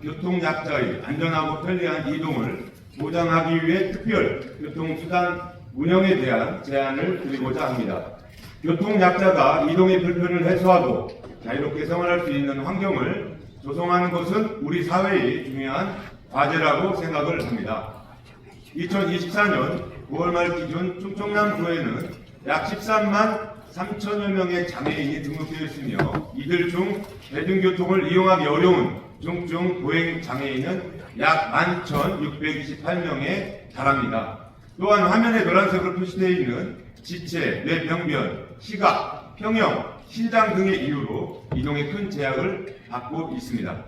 교통약자의 안전하고 편리한 이동을 보장하기 위해 특별 교통수단 운영에 대한 제안을 드리고자 합니다. 교통약자가 이동의 불편을 해소하고 자유롭게 생활할 수 있는 환경을 조성하는 것은 우리 사회의 중요한 과제라고 생각을 합니다. 2024년 9월 말 기준 충청남도에는 약 13만 3천여 명의 장애인이 등록되어 있으며 이들 중 대중교통을 이용하기 어려운 중증 보행 장애인은 약 11,628명에 달합니다. 또한 화면에 노란색으로 표시되어 있는 지체, 뇌병변, 시각, 평형, 신장 등의 이유로 이동에 큰 제약을 받고 있습니다.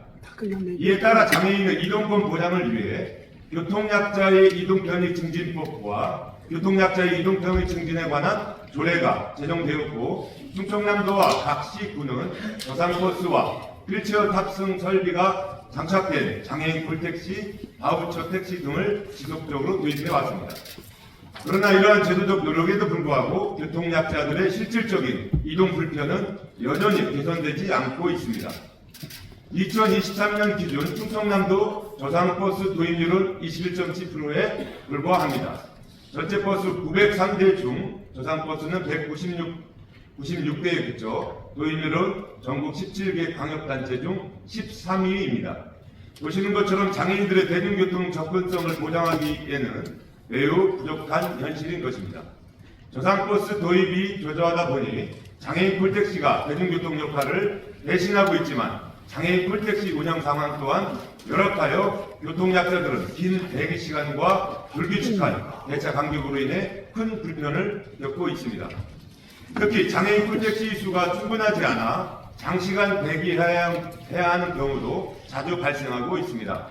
이에 따라 장애인의 이동권 보장을 위해 교통약자의 이동편의 증진법과 교통약자의 이동편의 증진에 관한 조례가 제정되었고 충청남도와 각 시군은 저상버스와 휠체어 탑승 설비가 장착된 장애인 콜택시, 바우처 택시 등을 지속적으로 도입해 왔습니다. 그러나 이러한 제도적 노력에도 불구하고 교통약자들의 실질적인 이동 불편은 여전히 개선되지 않고 있습니다. 2023년 기준 충청남도 저상버스 도입률은 21.7%에 불과합니다. 전체 버스 903대 중 저상버스는 196대에 그쳐 도입률은 전국 17개 광역단체 중 13위입니다. 보시는 것처럼 장애인들의 대중교통 접근성을 보장하기에는 매우 부족한 현실인 것입니다. 저상버스 도입이 저조하다 보니 장애인 콜택시가 대중교통 역할을 대신하고 있지만 장애인 콜택시 운영 상황 또한 열악하여 교통약자들은 긴 대기시간과 불규칙한 배차 간격으로 인해 큰 불편을 겪고 있습니다. 특히 장애인 콜택시 수가 충분하지 않아 장시간 대기해야 하는 경우도 자주 발생하고 있습니다.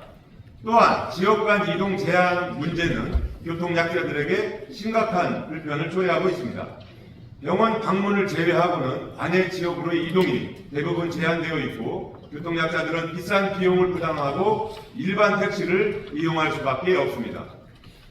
또한 지역 간 이동 제한 문제는 교통약자들에게 심각한 불편을 초래하고 있습니다. 병원 방문을 제외하고는 관내 지역으로의 이동이 대부분 제한되어 있고 교통약자들은 비싼 비용을 부담하고 일반 택시를 이용할 수밖에 없습니다.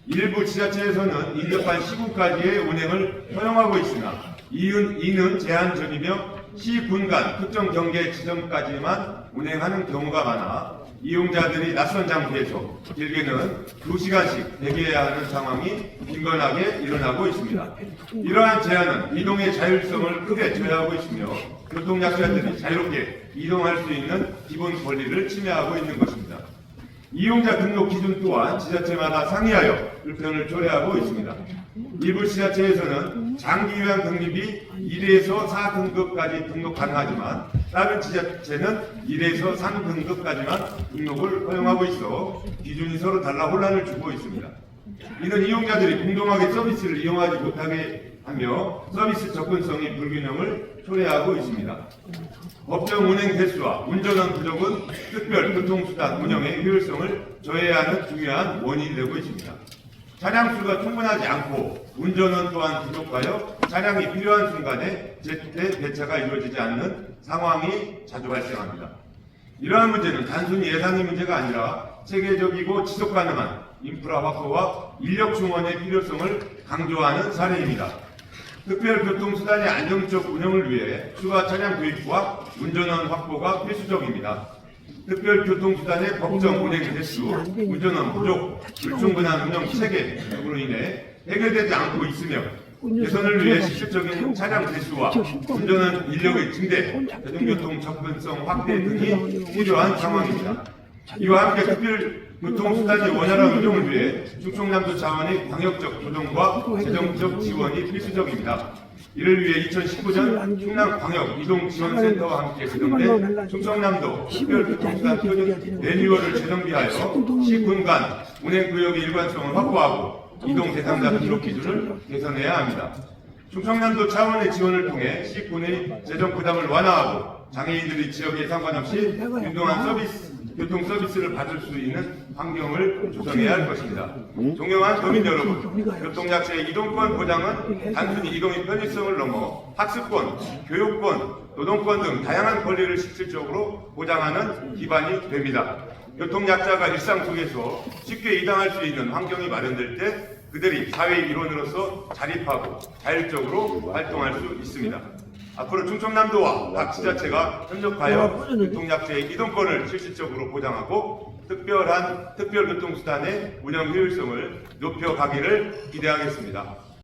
일부 지자체에서는 인접한 시군까지의 운행을 허용하고 있으나 이는 제한적이며 시군 간 특정 경계 지점까지만 운행하는 경우가 많아 이용자들이 낯선 장소에서 길게는 2시간씩 대기해야 하는 상황이 빈번하게 일어나고 있습니다. 이러한 제한은 이동의 자율성을 크게 제어하고 있으며 교통약자들이 자유롭게 이동할 수 있는 기본 권리를 침해하고 있는 것입니다. 이용자 등록 기준 또한 지자체마다 상이하여 불편을 초래하고 있습니다. 일부 지자체에서는 장기 요양 등립이 1에서 4등급까지 등록 가능하지만 다른 지자체는 1에서 3등급까지만 등록을 허용하고 있어 기준이 서로 달라 혼란을 주고 있습니다. 이는 이용자들이 공정하게 서비스를 이용하지 못하게 하며 서비스 접근성의 불균형을 초래하고 있습니다. 법정 운행 대수와 운전원 부족은 특별 교통수단 운영의 효율성을 저해하는 중요한 원인이 되고 있습니다. 차량 수가 충분하지 않고 운전원 또한 부족하여 차량이 필요한 순간에 제때 배차가 이루어지지 않는 상황이 자주 발생합니다. 이러한 문제는 단순히 예산의 문제가 아니라 체계적이고 지속 가능한 인프라 확보와 인력 충원의 필요성을 강조하는 사례입니다. 특별교통수단의 안정적 운영을 위해 추가 차량 도입과 운전원 확보가 필수적입니다. 특별교통수단의 법정 운행 대수, 운전원 부족, 불충분한 운영 체계 등으로 인해 해결되지 않고 있으며 개선을 위해 실질적인 차량 대수와 운전원 인력의 증대, 대중교통 접근성 확대 등이 필요한 상황입니다. 이와 함께 특별교통수단의 원활한 운영을 위해 충청남도 차원의 광역적 조정과 재정적 지원이 필수적입니다. 이를 위해 2019년 충남광역이동지원센터와 함께 제정된 충청남도 특별교통수단 표준 매뉴얼을 재정비하여 시군 간 운행구역의 일관성을 확보하고 이동 대상자 등록 기준을 개선해야 합니다. 충청남도 차원의 지원을 통해 시군의 재정 부담을 완화하고 장애인들이 지역에 상관없이 균등한 교통 서비스를 받을 수 있는 환경을 조성해야 할 것입니다. 존경하는 도민 여러분, 교통약자의 이동권 보장은 단순히 이동의 편의성을 넘어 학습권, 교육권, 노동권 등 다양한 권리를 실질적으로 보장하는 기반이 됩니다. 교통약자가 일상 속에서 쉽게 이동할 수 있는 환경이 마련될 때 그들이 사회 일원으로서 자립하고 자율적으로 활동할 수 있습니다. 앞으로 충청남도와 각 지자체가 협력하여 교통약자의 이동권을 실질적으로 보장하고 특별교통수단의 운영 효율성을 높여가기를 기대하겠습니다.